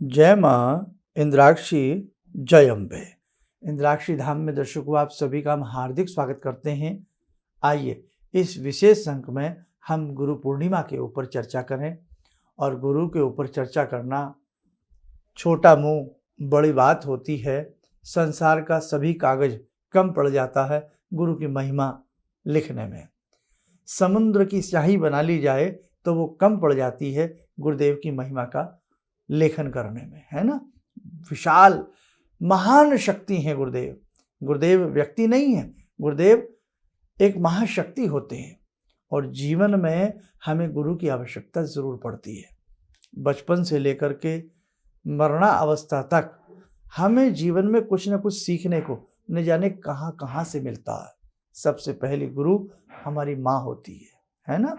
जय माँ इंद्राक्षी, जय अम्बे। इंद्राक्षी धाम में दर्शकों आप सभी का हम हार्दिक स्वागत करते हैं। आइए इस विशेष अंक में हम गुरु पूर्णिमा के ऊपर चर्चा करें। और गुरु के ऊपर चर्चा करना छोटा मुंह बड़ी बात होती है। संसार का सभी कागज कम पड़ जाता है गुरु की महिमा लिखने में। समुद्र की स्याही बना ली जाए तो वो कम पड़ जाती है गुरुदेव की महिमा का लेखन करने में, है ना। विशाल महान शक्ति है गुरुदेव। गुरुदेव व्यक्ति नहीं है, गुरुदेव एक महाशक्ति होते हैं। और जीवन में हमें गुरु की आवश्यकता जरूर पड़ती है। बचपन से लेकर के मरना अवस्था तक हमें जीवन में कुछ ना कुछ सीखने को न जाने कहाँ कहाँ से मिलता है। सबसे पहली गुरु हमारी माँ होती है ना।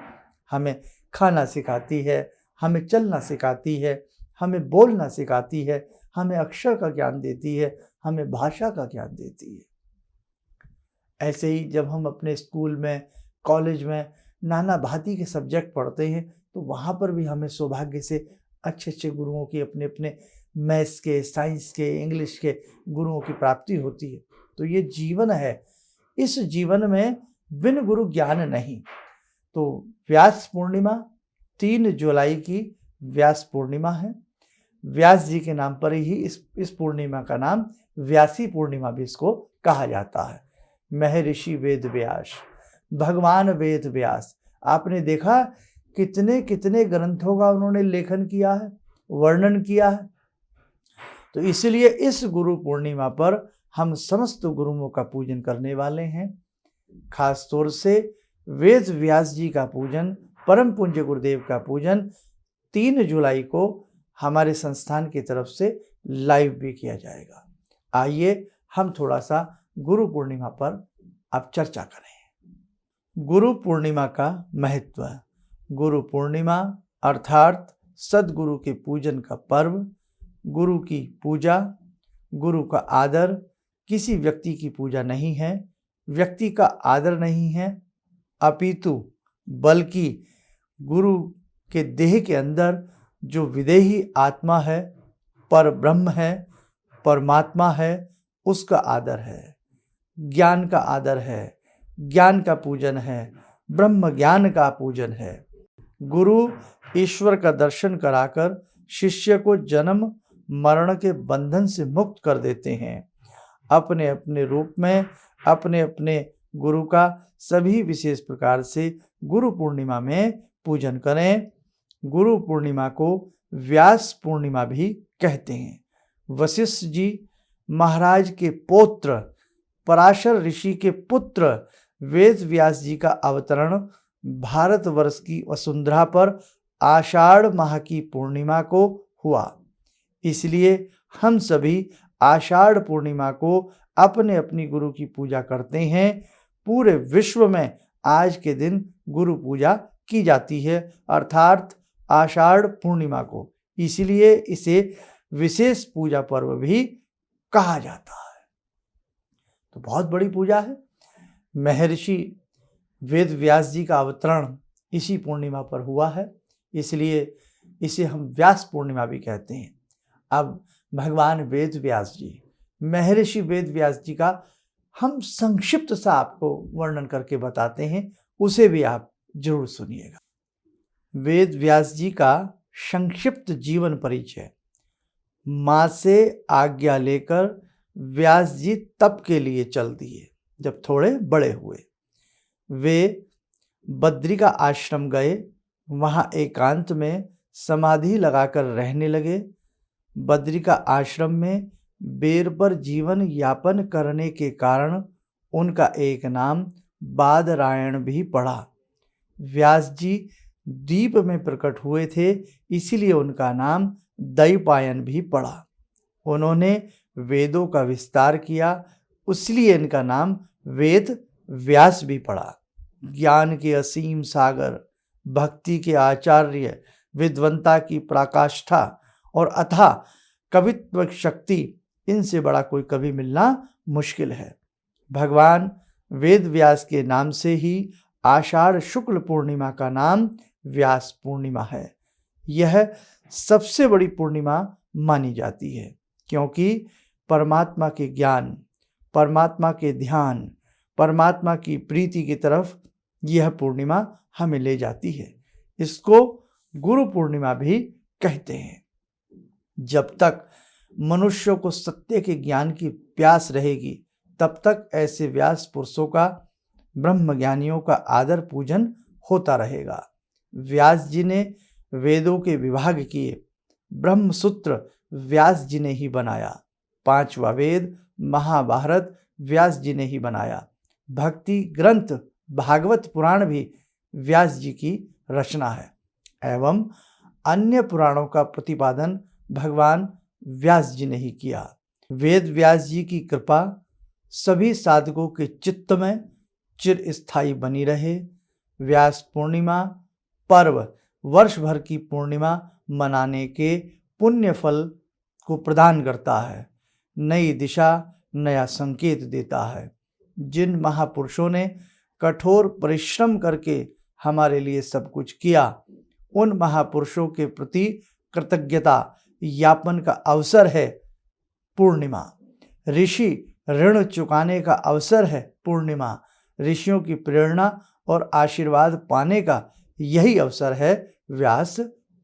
हमें खाना सिखाती है, हमें चलना सिखाती है, हमें बोलना सिखाती है, हमें अक्षर का ज्ञान देती है, हमें भाषा का ज्ञान देती है। ऐसे ही जब हम अपने स्कूल में, कॉलेज में नाना भांति के सब्जेक्ट पढ़ते हैं तो वहाँ पर भी हमें सौभाग्य से अच्छे अच्छे गुरुओं की, अपने अपने मैथ्स के, साइंस के, इंग्लिश के गुरुओं की प्राप्ति होती है। तो ये जीवन है, इस जीवन में बिन गुरु ज्ञान नहीं। तो व्यास पूर्णिमा 3 जुलाई की व्यास पूर्णिमा है। व्यास जी के नाम पर ही इस पूर्णिमा का नाम व्यासी पूर्णिमा भी इसको कहा जाता है। महर्षि वेद व्यास, भगवान वेद व्यास। आपने देखा कितने कितने ग्रंथों का उन्होंने लेखन किया है, वर्णन किया है। तो इसलिए इस गुरु पूर्णिमा पर हम समस्त गुरुओं का पूजन करने वाले हैं। खास तौर से वेद व्यास जी का पूजन, परम पूज्य गुरुदेव का पूजन 3 जुलाई को हमारे संस्थान की तरफ से लाइव भी किया जाएगा। आइए हम थोड़ा सा गुरु पूर्णिमा पर अब चर्चा करें। गुरु पूर्णिमा का महत्व। गुरु पूर्णिमा अर्थात सदगुरु के पूजन का पर्व। गुरु की पूजा, गुरु का आदर। किसी व्यक्ति की पूजा नहीं है, व्यक्ति का आदर नहीं है, अपितु बल्कि गुरु के देह के अंदर जो विदेही आत्मा है, पर ब्रह्म है, परमात्मा है, उसका आदर है। ज्ञान का आदर है, ज्ञान का पूजन है, ब्रह्म ज्ञान का पूजन है। गुरु ईश्वर का दर्शन कराकर शिष्य को जन्म मरण के बंधन से मुक्त कर देते हैं। अपने अपने रूप में अपने अपने गुरु का सभी विशेष प्रकार से गुरु पूर्णिमा में पूजन करें। गुरु पूर्णिमा को व्यास पूर्णिमा भी कहते हैं। वशिष्ठ जी महाराज के पौत्र, पराशर ऋषि के पुत्र वेद व्यास जी का अवतरण भारतवर्ष की वसुंधरा पर आषाढ़ माह की पूर्णिमा को हुआ। इसलिए हम सभी आषाढ़ पूर्णिमा को अपने अपनी गुरु की पूजा करते हैं। पूरे विश्व में आज के दिन गुरु पूजा की जाती है, अर्थात आषाढ़ पूर्णिमा को। इसलिए इसे विशेष पूजा पर्व भी कहा जाता है। तो बहुत बड़ी पूजा है। महर्षि वेद व्यास जी का अवतरण इसी पूर्णिमा पर हुआ है, इसलिए इसे हम व्यास पूर्णिमा भी कहते हैं। अब भगवान वेद व्यास जी, महर्षि वेद व्यास जी का हम संक्षिप्त सा आपको वर्णन करके बताते हैं, उसे भी आप जरूर सुनिएगा। वेद व्यास जी का संक्षिप्त जीवन परिचय। माँ से आज्ञा लेकर व्यास जी तप के लिए चल दिए। जब थोड़े बड़े हुए वे बद्री का आश्रम गए, वहाँ एकांत में समाधि लगाकर रहने लगे। बद्री का आश्रम में बेर पर जीवन यापन करने के कारण उनका एक नाम बादरायण भी पड़ा। व्यास जी द्वीप में प्रकट हुए थे, इसीलिए उनका नाम दैपायन भी पड़ा। उन्होंने वेदों का विस्तार किया, इसलिए इनका नाम वेद व्यास भी पड़ा। ज्ञान के असीम सागर, भक्ति के आचार्य, विद्वंता की पराकाष्ठा और अथाह कवित्व शक्ति, इनसे बड़ा कोई कवि मिलना मुश्किल है। भगवान वेद व्यास के नाम से ही आषाढ़ शुक्ल पूर्णिमा का नाम व्यास पूर्णिमा है। यह सबसे बड़ी पूर्णिमा मानी जाती है, क्योंकि परमात्मा के ज्ञान, परमात्मा के ध्यान, परमात्मा की प्रीति की तरफ यह पूर्णिमा हमें ले जाती है। इसको गुरु पूर्णिमा भी कहते हैं। जब तक मनुष्य को सत्य के ज्ञान की प्यास रहेगी, तब तक ऐसे व्यास पुरुषों का, ब्रह्म ज्ञानियों का आदर पूजन होता रहेगा। व्यास जी ने वेदों के विभाग किए, ब्रह्म सूत्र व्यास जी ने ही बनाया, 5वां वेद महाभारत व्यास जी ने ही बनाया, भक्ति ग्रंथ भागवत पुराण भी व्यास जी की रचना है, एवं अन्य पुराणों का प्रतिपादन भगवान व्यास जी ने ही किया। वेद व्यास जी की कृपा सभी साधकों के चित्त में चिरस्थायी बनी रहे। व्यास पूर्णिमा पर्व वर्ष भर की पूर्णिमा मनाने के पुण्य फल को प्रदान करता है, नई दिशा, नया संकेत देता है। जिन महापुरुषों ने कठोर परिश्रम करके हमारे लिए सब कुछ किया, उन महापुरुषों के प्रति कृतज्ञता यापन का अवसर है पूर्णिमा। ऋषि ऋण चुकाने का अवसर है पूर्णिमा। ऋषियों की प्रेरणा और आशीर्वाद पाने का यही अवसर है व्यास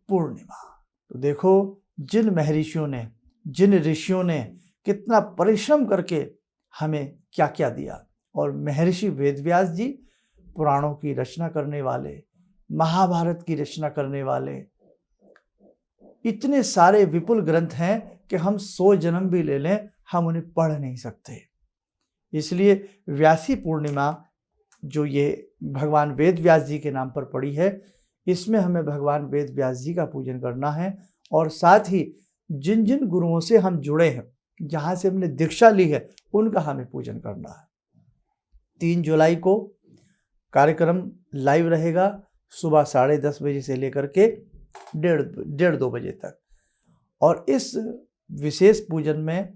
पूर्णिमा। तो देखो, जिन महर्षियों ने, जिन ऋषियों ने कितना परिश्रम करके हमें क्या क्या दिया। और महर्षि वेदव्यास जी पुराणों की रचना करने वाले, महाभारत की रचना करने वाले, इतने सारे विपुल ग्रंथ हैं कि हम 100 जन्म भी ले लें हम उन्हें पढ़ नहीं सकते। इसलिए व्यासी पूर्णिमा जो ये भगवान वेद व्यास जी के नाम पर पड़ी है, इसमें हमें भगवान वेद व्यास जी का पूजन करना है। और साथ ही जिन जिन गुरुओं से हम जुड़े हैं, जहाँ से हमने दीक्षा ली है, उनका हमें पूजन करना है। 3 जुलाई को कार्यक्रम लाइव रहेगा, सुबह 10:30 बजे से लेकर के 1:30-2 बजे तक। और इस विशेष पूजन में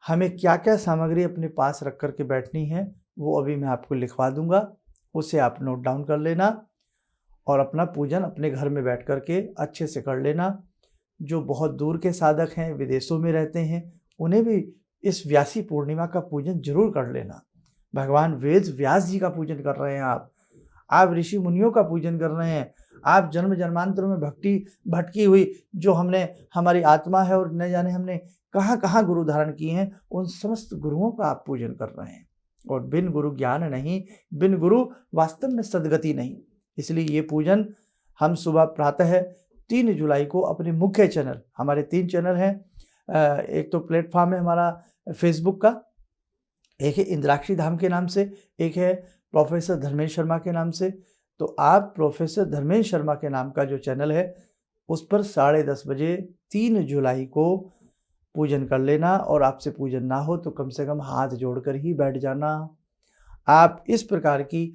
हमें क्या क्या सामग्री अपने पास रख कर के बैठनी है, वो अभी मैं आपको लिखवा दूंगा, उसे आप नोट डाउन कर लेना और अपना पूजन अपने घर में बैठ कर के अच्छे से कर लेना। जो बहुत दूर के साधक हैं, विदेशों में रहते हैं, उन्हें भी इस व्यासी पूर्णिमा का पूजन जरूर कर लेना। भगवान वेद व्यास जी का पूजन कर रहे हैं आप ऋषि मुनियों का पूजन कर रहे हैं, आप जन्म जन्मांतरों में भटकी हुई जो हमारी आत्मा है और न जाने हमने कहाँ कहाँ गुरु धारण किए हैं, उन समस्त गुरुओं का आप पूजन कर रहे हैं। और बिन गुरु ज्ञान नहीं, बिन गुरु वास्तव में सद्गति नहीं। इसलिए ये पूजन हम सुबह प्रातः 3 जुलाई को अपने मुख्य चैनल, हमारे 3 चैनल हैं, एक तो प्लेटफॉर्म है हमारा फेसबुक का, एक है इंद्राक्षी धाम के नाम से, एक है प्रोफेसर धर्मेंद्र शर्मा के नाम से। तो आप प्रोफेसर धर्मेंद्र शर्मा के नाम का जो चैनल है, उस पर 10:30 बजे 3 जुलाई को पूजन कर लेना। और आपसे पूजन ना हो तो कम से कम हाथ जोड़कर ही बैठ जाना। आप इस प्रकार की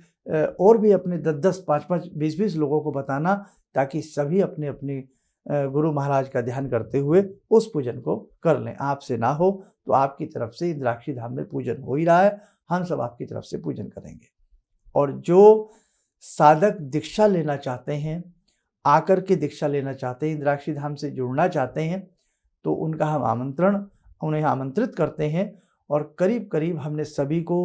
और भी अपने 10-10, 5-5, 20-20 लोगों को बताना, ताकि सभी अपने अपने गुरु महाराज का ध्यान करते हुए उस पूजन को कर लें। आपसे ना हो तो आपकी तरफ से इंद्राक्षी धाम में पूजन हो ही रहा है, हम सब आपकी तरफ से पूजन करेंगे। और जो साधक दीक्षा लेना चाहते हैं, आकर के दीक्षा लेना चाहते हैं, इंद्राक्षी धाम से जुड़ना चाहते हैं, तो उनका हम उन्हें आमंत्रित करते हैं। और करीब करीब हमने सभी को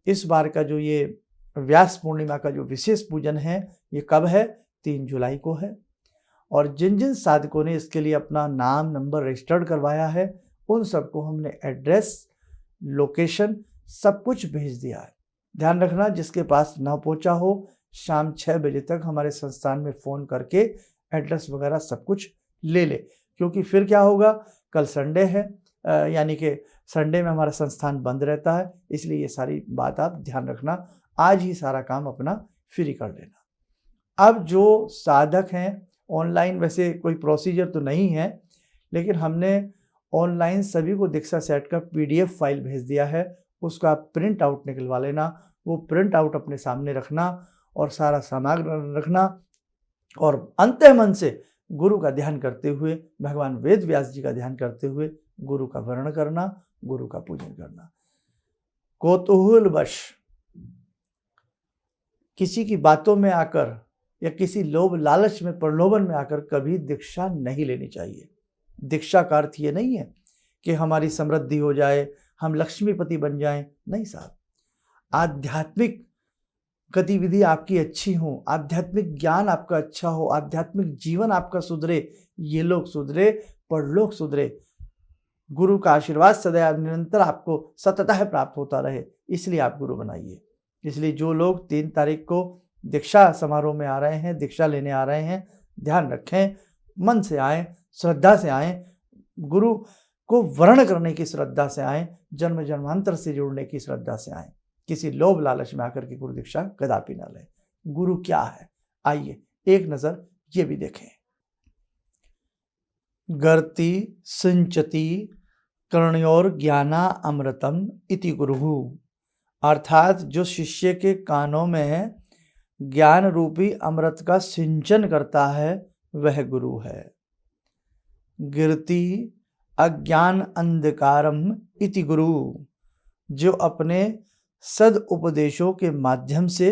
इस बार का जो ये व्यास पूर्णिमा का जो विशेष पूजन है, ये कब है? 3 जुलाई को है। और जिन जिन साधकों ने इसके लिए अपना नाम नंबर रजिस्टर्ड करवाया है, उन सबको हमने एड्रेस, लोकेशन सब कुछ भेज दिया है। ध्यान रखना, जिसके पास ना पहुंचा हो, शाम 6 बजे तक हमारे संस्थान में फ़ोन करके एड्रेस वगैरह सब कुछ ले ले, क्योंकि फिर क्या होगा, कल संडे है, यानी कि संडे में हमारा संस्थान बंद रहता है। इसलिए ये सारी बात आप ध्यान रखना, आज ही सारा काम अपना फ्री कर लेना। अब जो साधक हैं, ऑनलाइन वैसे कोई प्रोसीजर तो नहीं है, लेकिन हमने ऑनलाइन सभी को दीक्षा सेट का PDF फाइल भेज दिया है, उसका आप प्रिंट आउट निकलवा लेना। वो प्रिंट आउट अपने सामने रखना और सारा सामग्री रखना, और अंतः मन से गुरु का ध्यान करते हुए, भगवान वेद व्यास जी का ध्यान करते हुए गुरु का वर्णन करना, गुरु का पूजन करना। कौतूहलवश किसी की बातों में आकर या किसी लोभ लालच में, प्रलोभन में आकर कभी दीक्षा नहीं लेनी चाहिए। दीक्षा का अर्थ ये नहीं है कि हमारी समृद्धि हो जाए, हम लक्ष्मीपति बन जाएं। नहीं साहब, आध्यात्मिक गतिविधि आपकी अच्छी हो, आध्यात्मिक ज्ञान आपका अच्छा हो, आध्यात्मिक जीवन आपका सुधरे, ये लोग सुधरे, परलोक सुधरे, गुरु का आशीर्वाद सदैव निरंतर आपको सततः प्राप्त होता रहे, इसलिए आप गुरु बनाइए। इसलिए जो लोग 3 तारीख को दीक्षा समारोह में आ रहे हैं, दीक्षा लेने आ रहे हैं, ध्यान रखें, मन से आएँ, श्रद्धा से आएँ, गुरु को वर्ण करने की श्रद्धा से आएँ, जन्म जन्मांतर से जुड़ने की श्रद्धा से आएँ। किसी लोभ लालच में आकर के गुरु दीक्षा कदापि न लें। गुरु क्या है, आइए एक नज़र ये भी देखें। गर्ति सिंचति कर्णयोर ज्ञाना अमृतम इति गुरुहु, अर्थात जो शिष्य के कानों में ज्ञान रूपी अमृत का सिंचन करता है वह गुरु है। गिरति अज्ञान अंधकारम इति गुरु, जो अपने सद उपदेशों के माध्यम से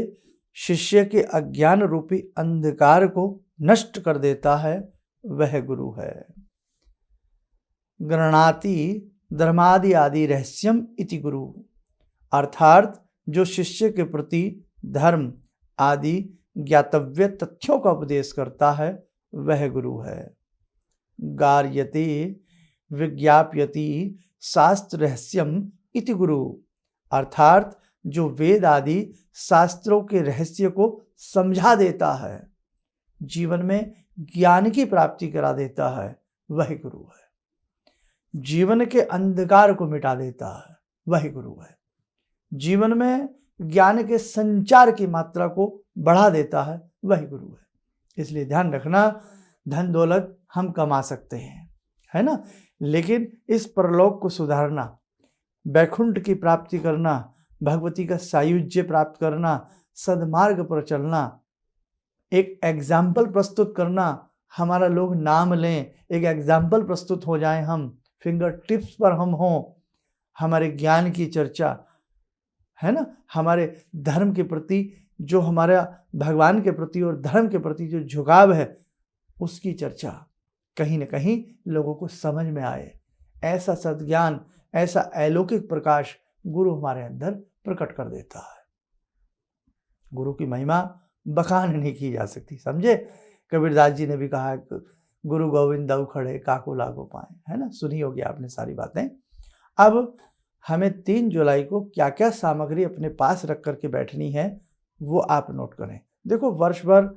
शिष्य के अज्ञान रूपी अंधकार को नष्ट कर देता है वह गुरु है। गृह्णाति धर्मादि आदि रहस्यम इति गुरु, अर्थात जो शिष्य के प्रति धर्म आदि ज्ञातव्य तथ्यों का उपदेश करता है वह गुरु है। गार्यते विज्ञाप्यति शास्त्र रहस्यम इति गुरु, अर्थात जो वेद आदि शास्त्रों के रहस्य को समझा देता है, जीवन में ज्ञान की प्राप्ति करा देता है वह गुरु है। जीवन के अंधकार को मिटा देता है वह गुरु है। जीवन में ज्ञान के संचार की मात्रा को बढ़ा देता है वह गुरु है। इसलिए ध्यान रखना, धन दौलत हम कमा सकते हैं, है ना, लेकिन इस परलोक को सुधारना, वैकुंठ की प्राप्ति करना, भगवती का सायुज्य प्राप्त करना, सदमार्ग पर चलना, एक एग्जाम्पल प्रस्तुत करना, हमारा लोग नाम लें, एक एग्जाम्पल प्रस्तुत हो जाएं, हम फिंगर टिप्स पर हम हों, हमारे ज्ञान की चर्चा, है ना, हमारे धर्म के प्रति जो हमारा भगवान के प्रति और धर्म के प्रति जो झुकाव है उसकी चर्चा कहीं न कहीं लोगों को समझ में आए। ऐसा सद्ज्ञान, ऐसा अलौकिक प्रकाश गुरु हमारे अंदर प्रकट कर देता है। गुरु की महिमा बखान नहीं की जा सकती, समझे। कबीरदास जी ने भी कहा गुरु गोविंद दऊ खड़े काको लागो पाए, है ना, सुनी होगी आपने सारी बातें। अब हमें 3 जुलाई को क्या क्या सामग्री अपने पास रख करके बैठनी है वो आप नोट करें। देखो, वर्ष भर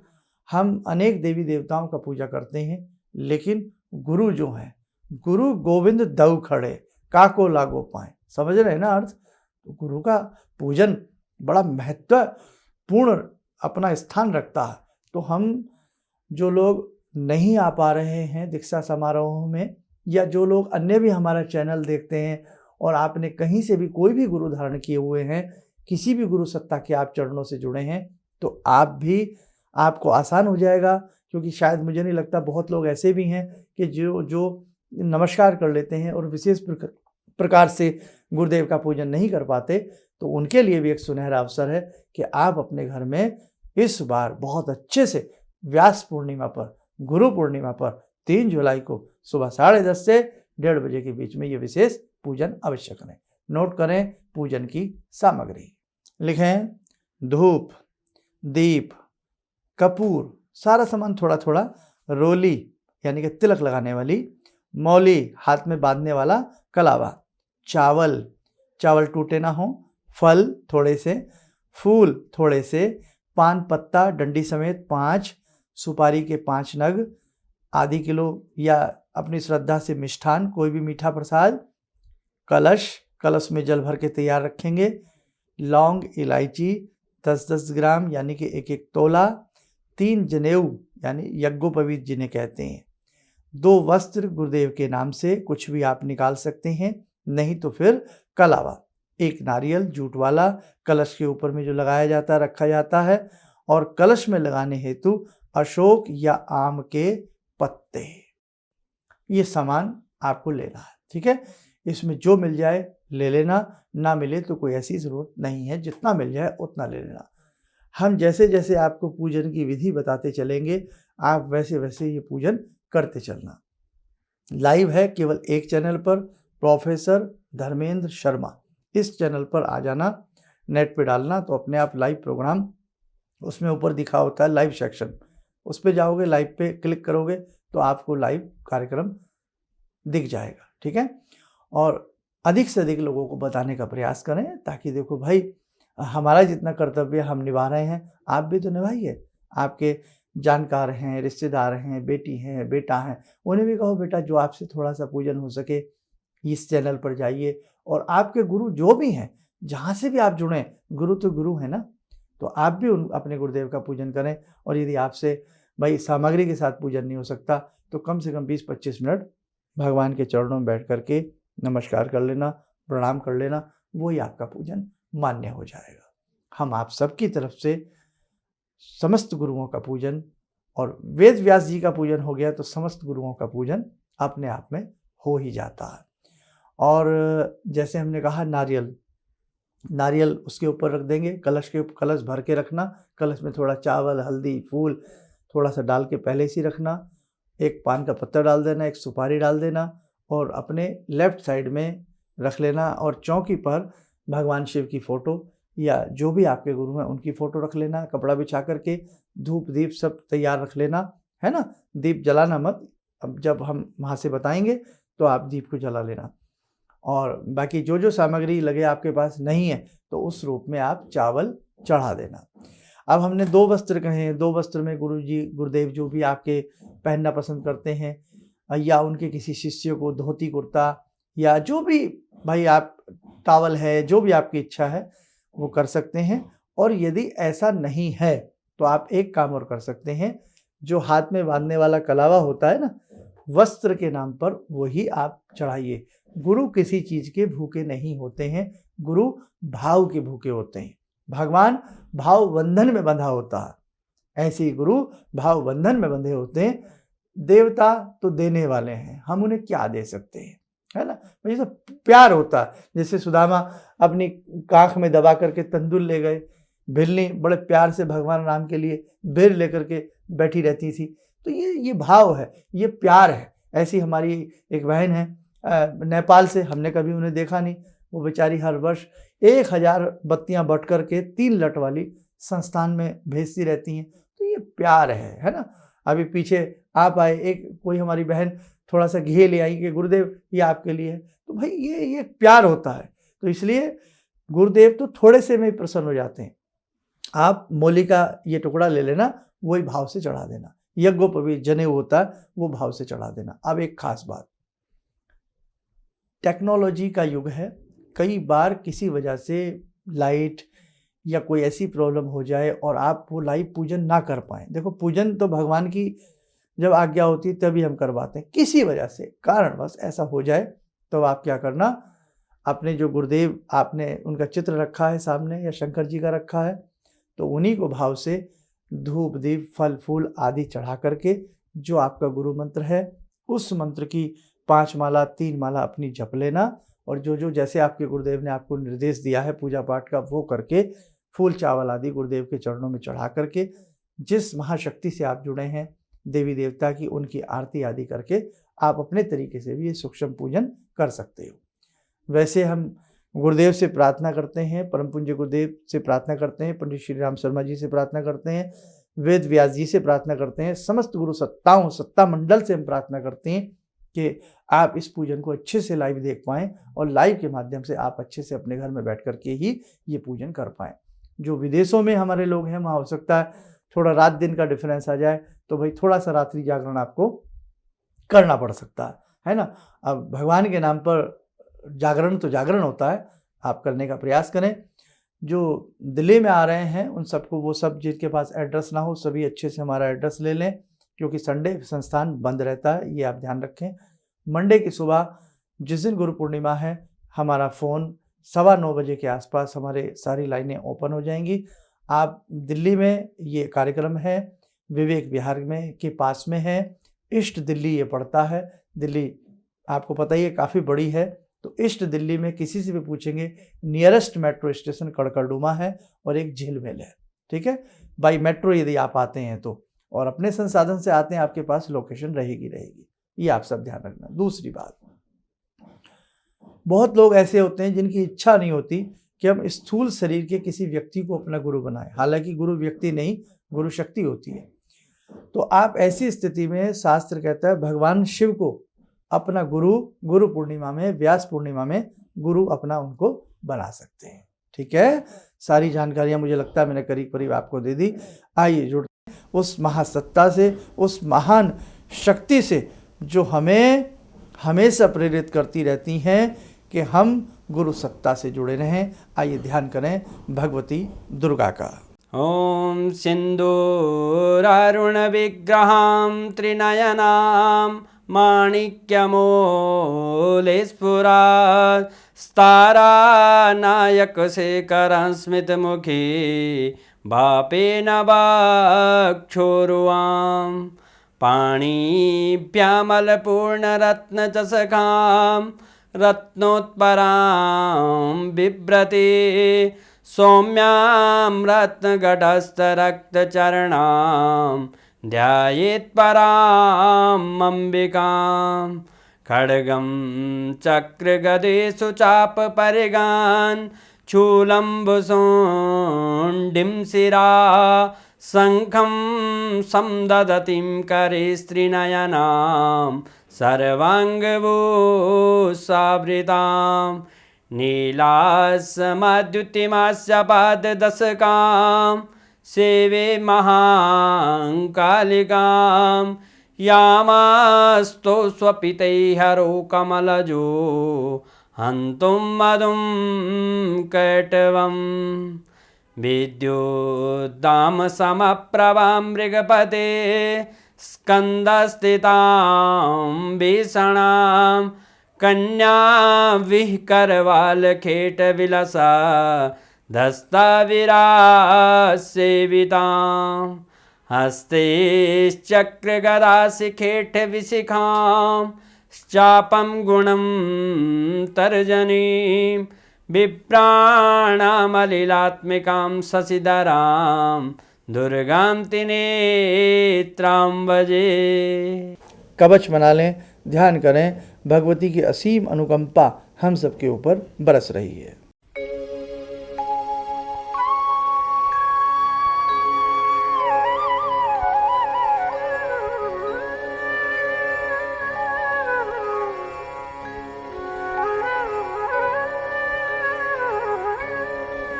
हम अनेक देवी देवताओं का पूजा करते हैं, लेकिन गुरु जो हैं, गुरु गोविंद दऊ खड़े काको लागो पाए, समझ रहे हैं ना अर्थ। तो गुरु का पूजन बड़ा महत्वपूर्ण अपना स्थान रखता है। तो हम जो लोग नहीं आ पा रहे हैं दीक्षा समारोह में, या जो लोग अन्य भी हमारा चैनल देखते हैं और आपने कहीं से भी कोई भी गुरु धारण किए हुए हैं, किसी भी गुरु सत्ता के आप चरणों से जुड़े हैं, तो आपको आसान हो जाएगा। क्योंकि शायद मुझे नहीं लगता, बहुत लोग ऐसे भी हैं कि जो नमस्कार कर लेते हैं और विशेष प्रकार से गुरुदेव का पूजन नहीं कर पाते, तो उनके लिए भी एक सुनहरा अवसर है कि आप अपने घर में इस बार बहुत अच्छे से व्यास पूर्णिमा पर, गुरु पूर्णिमा पर 3 जुलाई को सुबह 10:30 से 1:30 बजे के बीच में ये विशेष पूजन अवश्य करें। नोट करें पूजन की सामग्री, लिखें धूप, दीप, कपूर, सारा सामान थोड़ा थोड़ा, रोली यानी कि तिलक लगाने वाली, मौली हाथ में बांधने वाला कलावा, चावल टूटे ना हो, फल थोड़े से, फूल थोड़े से, पान पत्ता डंडी समेत 5, सुपारी के 5 नग, आधी किलो या अपनी श्रद्धा से मिष्ठान, कोई भी मीठा प्रसाद, कलश में जल भर के तैयार रखेंगे, लौंग इलायची 10-10 ग्राम यानी कि 1-1 तोला, 3 जनेऊ यानी यज्ञोपवीत जिन्हें कहते हैं, 2 वस्त्र गुरुदेव के नाम से कुछ भी आप निकाल सकते हैं, नहीं तो फिर कलावा, 1 नारियल जूट वाला कलश के ऊपर में जो लगाया जाता है रखा जाता है, और कलश में लगाने हेतु अशोक या आम के पत्ते, ये सामान आपको लेना है, ठीक है। इसमें जो मिल जाए ले लेना, ना मिले तो कोई ऐसी ज़रूरत नहीं है, जितना मिल जाए उतना ले लेना। हम जैसे जैसे आपको पूजन की विधि बताते चलेंगे, आप वैसे वैसे ये पूजन करते चलना। लाइव है केवल एक चैनल पर, प्रोफेसर धर्मेंद्र शर्मा। इस चैनल पर आ जाना, नेट पे डालना तो अपने आप लाइव प्रोग्राम, उसमें ऊपर दिखा होता है लाइव सेक्शन, उस पे जाओगे, लाइव पे क्लिक करोगे तो आपको लाइव कार्यक्रम दिख जाएगा। ठीक है, और अधिक से अधिक लोगों को बताने का प्रयास करें, ताकि देखो भाई हमारा जितना कर्तव्य हम निभा रहे हैं, आप भी तो निभाइए। आपके जानकार हैं, रिश्तेदार हैं, बेटी हैं, बेटा हैं, उन्हें भी कहो बेटा जो आपसे थोड़ा सा पूजन हो सके इस चैनल पर जाइए। और आपके गुरु जो भी हैं, जहाँ से भी आप जुड़ें, गुरु तो गुरु है ना, तो आप भी अपने गुरुदेव का पूजन करें। और यदि आपसे भाई सामग्री के साथ पूजन नहीं हो सकता तो कम से कम 20-25 मिनट भगवान के चरणों में बैठ करके नमस्कार कर लेना, प्रणाम कर लेना, वही आपका पूजन मान्य हो जाएगा। हम आप सबकी तरफ से समस्त गुरुओं का पूजन, और वेद व्यास जी का पूजन हो गया तो समस्त गुरुओं का पूजन अपने आप में हो ही जाता है। और जैसे हमने कहा नारियल उसके ऊपर रख देंगे, कलश के कलश भर के रखना, कलश में थोड़ा चावल, हल्दी, फूल थोड़ा सा डाल के पहले से रखना, एक पान का पत्ता डाल देना, एक सुपारी डाल देना, और अपने लेफ्ट साइड में रख लेना। और चौकी पर भगवान शिव की फ़ोटो या जो भी आपके गुरु हैं उनकी फ़ोटो रख लेना, कपड़ा बिछा करके, धूप दीप सब तैयार रख लेना, है ना। दीप जलाना मत, अब जब हम वहाँ से बताएंगे तो आप दीप को जला लेना। और बाकी जो जो सामग्री लगे आपके पास नहीं है तो उस रूप में आप चावल चढ़ा देना। अब हमने 2 वस्त्र कहे हैं, 2 वस्त्र में गुरुदेव जो भी आपके पहनना पसंद करते हैं, या उनके किसी शिष्य को धोती कुर्ता, या जो भी भाई आप टावल है, जो भी आपकी इच्छा है वो कर सकते हैं। और यदि ऐसा नहीं है तो आप एक काम और कर सकते हैं, जो हाथ में बांधने वाला कलावा होता है ना, वस्त्र के नाम पर वही आप चढ़ाइए। गुरु किसी चीज के भूखे नहीं होते हैं, गुरु भाव के भूखे होते हैं। भगवान भाव बंधन में बंधा होता है, ऐसे ही गुरु भाव बंधन में बंधे होते हैं। देवता तो देने वाले हैं, हम उन्हें क्या दे सकते हैं, है ना। जैसे प्यार होता है, जैसे सुदामा अपनी काख में दबा करके तंदुल ले गए, भिल्ली बड़े प्यार से भगवान राम के लिए बेर लेकर के बैठी रहती थी। तो ये भाव है, ये प्यार है। ऐसी हमारी एक बहन है नेपाल से, हमने कभी उन्हें देखा नहीं, वो बेचारी हर वर्ष 1000 बत्तियां बट करके 3 लट वाली संस्थान में भेजती रहती हैं। तो ये प्यार है ना। अभी पीछे आप आए, एक कोई हमारी बहन थोड़ा सा घी ले आई कि गुरुदेव ये आपके लिए है, तो भाई ये प्यार होता है। तो इसलिए गुरुदेव तो थोड़े से में प्रसन्न हो जाते हैं। आप मोली का ये टुकड़ा ले लेना, वही भाव से चढ़ा देना। यज्ञोपवीत जनेऊ होता है वो भाव से चढ़ा देना। अब एक खास बात, टेक्नोलॉजी का युग है, कई बार किसी वजह से लाइट या कोई ऐसी प्रॉब्लम हो जाए और आप वो लाइव पूजन ना कर पाएँ। देखो पूजन तो भगवान की जब आज्ञा होती है तभी हम करवाते हैं, किसी वजह से कारणवश ऐसा हो जाए तो आप क्या करना, अपने जो गुरुदेव आपने उनका चित्र रखा है सामने या शंकर जी का रखा है, तो उन्हीं को भाव से धूप दीप फल फूल आदि चढ़ा करके जो आपका गुरु मंत्र है उस मंत्र की 5 माला 3 माला अपनी जप लेना। और जो जैसे आपके गुरुदेव ने आपको निर्देश दिया है पूजा पाठ का वो करके फूल चावल आदि गुरुदेव के चरणों में चढ़ा करके, जिस महाशक्ति से आप जुड़े हैं देवी देवता की, उनकी आरती आदि करके आप अपने तरीके से भी ये सूक्ष्म पूजन कर सकते हो। वैसे हम गुरुदेव से प्रार्थना करते हैं, परम पूज्य गुरुदेव से प्रार्थना करते हैं, पंडित श्री राम शर्मा जी से प्रार्थना करते हैं, वेद व्यास जी से प्रार्थना करते हैं, समस्त गुरु सत्ता मंडल से हम प्रार्थना करते हैं कि आप इस पूजन को अच्छे से लाइव देख पाएँ और लाइव के माध्यम से आप अच्छे से अपने घर में बैठ करके ही ये पूजन कर पाएँ। जो विदेशों में हमारे लोग हैं वहाँ हो सकता है थोड़ा रात दिन का डिफरेंस आ जाए, तो भाई थोड़ा सा रात्रि जागरण आपको करना पड़ सकता है ना। अब भगवान के नाम पर जागरण तो जागरण होता है, आप करने का प्रयास करें। जो दिल्ली में आ रहे हैं उन सबको, वो सब जिनके पास एड्रेस ना हो सभी अच्छे से हमारा एड्रेस ले लें, क्योंकि संडे संस्थान बंद रहता है, ये आप ध्यान रखें। मंडे की सुबह जिस दिन गुरु पूर्णिमा है, हमारा फ़ोन 9:15 बजे के आसपास हमारे सारी लाइनें ओपन हो जाएंगी। आप दिल्ली में ये कार्यक्रम है, विवेक विहार में के पास में है, ईस्ट दिल्ली ये पड़ता है। दिल्ली आपको पता ही है काफ़ी बड़ी है, तो ईस्ट दिल्ली में किसी से भी पूछेंगे नियरेस्ट मेट्रो स्टेशन कड़कड़डुमा है और एक झीलमिल है। ठीक है, बाई मेट्रो यदि आप आते हैं तो, और अपने संसाधन से आते हैं आपके पास लोकेशन रहेगी। ये आप सब ध्यान रखना। दूसरी बात, बहुत लोग ऐसे होते हैं जिनकी इच्छा नहीं होती कि हम स्थूल शरीर के किसी व्यक्ति को अपना गुरु बनाएं, हालांकि गुरु व्यक्ति नहीं, गुरु शक्ति होती है। तो आप ऐसी स्थिति में, शास्त्र कहता है, भगवान शिव को अपना गुरु पूर्णिमा में, व्यास पूर्णिमा में गुरु अपना उनको बना सकते हैं। ठीक है, सारी जानकारियां मुझे लगता है मैंने करीब करीब आपको दे दी। आइए जुड़ते हैं उस महासत्ता से, उस महान शक्ति से जो हमें हमेशा प्रेरित करती रहती हैं कि हम गुरु सत्ता से जुड़े रहें। आइए ध्यान करें भगवती दुर्गा का। ॐ सिन्दूरारुणविग्रहां त्रिनयनां माणिक्यमूलस्फुरात् स्तारानायकशेखरं स्मितमुखी वापेन वक्षोरुवां पाणिभ्यामलपूर्णरत्नचषकां रत्नोत्परां बिभ्रति सौम्यां रत्नगटस्थरक्तचरणां ध्यायेत् पराम् अम्बिकां खड्गं चक्रगदेषु चापपरिगान् शूलम्बुशुण्डिं शिरा शङ्खं संदधतीं करे स्त्रीनयनां सर्वाङ्गभूषावृतां नीलासमद्युतिमास्य पाददशकां सेवे महाकालिकां यामास्तो स्वपितैहरो कमलजो हन्तुं मधुं कैटवं विद्युद्दामसमप्रभां मृगपते स्कन्दस्थितां भीषणां कन्या विहकरवालखेटविलसा धस्ताविरासेवितां हस्तेश्चक्रगदाशिखेटविशिखां चापं गुणं तर्जनीं बिभ्राणामलिलात्मिकां शशिधरां दुर्गां त्रिनेत्रां भजे। कवच बना लें, ध्यान करें, भगवती की असीम अनुकंपा हम सबके ऊपर बरस रही है।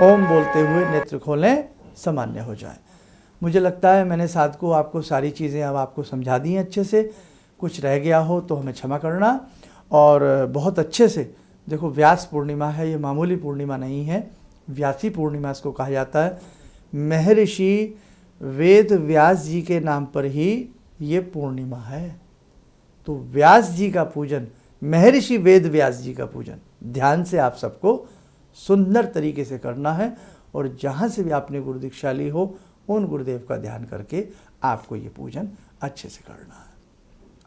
ओम बोलते हुए नेत्र खोलें, सामान्य हो जाएं। मुझे लगता है मैंने साधकों आपको सारी चीज़ें अब आपको समझा दी हैं अच्छे से। कुछ रह गया हो तो हमें क्षमा करना। और बहुत अच्छे से देखो, व्यास पूर्णिमा है, ये मामूली पूर्णिमा नहीं है, व्यासी पूर्णिमा इसको कहा जाता है। महर्षि वेद व्यास जी के नाम पर ही ये पूर्णिमा है। तो व्यास जी का पूजन, महर्षि वेद व्यास जी का पूजन ध्यान से आप सबको सुंदर तरीके से करना है। और जहाँ से भी आपने गुरु दीक्षा ली हो, उन गुरुदेव का ध्यान करके आपको ये पूजन अच्छे से करना है।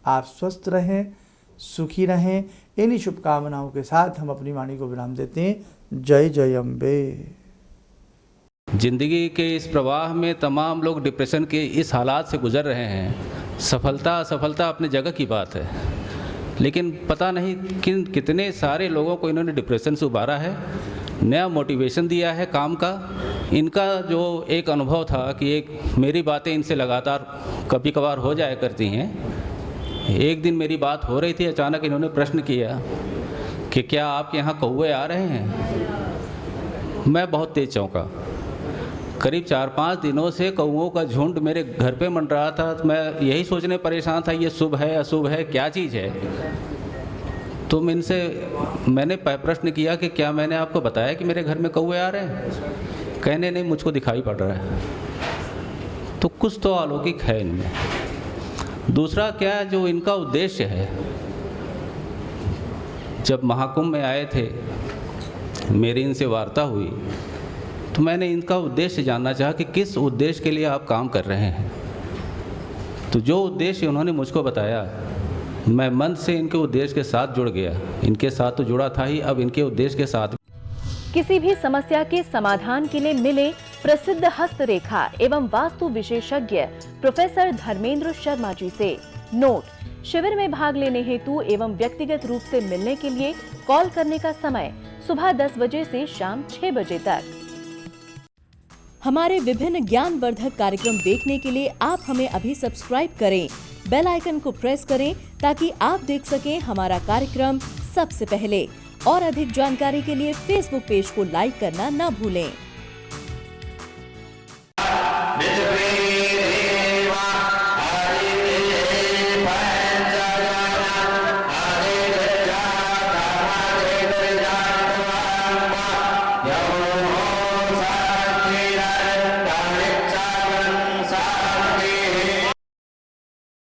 आप स्वस्थ रहें, सुखी रहें। इन्हीं शुभकामनाओं के साथ हम अपनी वाणी को विराम देते हैं। जय जय अम्बे। जिंदगी के इस प्रवाह में तमाम लोग डिप्रेशन के इस हालात से गुजर रहे हैं। सफलता असफलता अपनी जगह की बात है, लेकिन पता नहीं कितने सारे लोगों को इन्होंने डिप्रेशन से उबारा है, नया मोटिवेशन दिया है काम का। इनका जो एक अनुभव था कि एक मेरी बातें इनसे लगातार कभी कभार हो जाया करती हैं। एक दिन मेरी बात हो रही थी, अचानक इन्होंने प्रश्न किया कि क्या आपके यहाँ कौवे आ रहे हैं। मैं बहुत तेज चौंका। करीब 4-5 दिनों से कौवों का झुंड मेरे घर पे मंडरा था। तो मैं यही सोचने परेशान था, ये शुभ है अशुभ है, क्या चीज़ है। तो मैंने प्रश्न किया कि क्या मैंने आपको बताया कि मेरे घर में कौवे आ रहे हैं। कहने नहीं, मुझको दिखाई पड़ रहा है। तो कुछ तो अलौकिक है इनमें। दूसरा क्या, जो इनका उद्देश्य है, जब महाकुंभ में आए थे, मेरी इनसे वार्ता हुई, तो मैंने इनका उद्देश्य जानना चाहा कि किस उद्देश्य के लिए आप काम कर रहे हैं। तो जो उद्देश्य उन्होंने मुझको बताया, मैं मन से इनके उद्देश्य के साथ जुड़ गया। इनके साथ तो जुड़ा था ही, अब इनके उद्देश्य के साथ। किसी भी समस्या के समाधान के लिए मिले प्रसिद्ध हस्तरेखा एवं वास्तु विशेषज्ञ प्रोफेसर धर्मेंद्र शर्मा जी से। नोट, शिविर में भाग लेने हेतु एवं व्यक्तिगत रूप से मिलने के लिए कॉल करने का समय सुबह 10 बजे से शाम 6 बजे तक। हमारे विभिन्न ज्ञानवर्धक कार्यक्रम देखने के लिए आप हमें अभी सब्सक्राइब करें, बेल आइकन को प्रेस करें ताकि आप देख सकें हमारा कार्यक्रम सबसे पहले। और अधिक जानकारी के लिए फेसबुक पेज को लाइक करना न भूलें।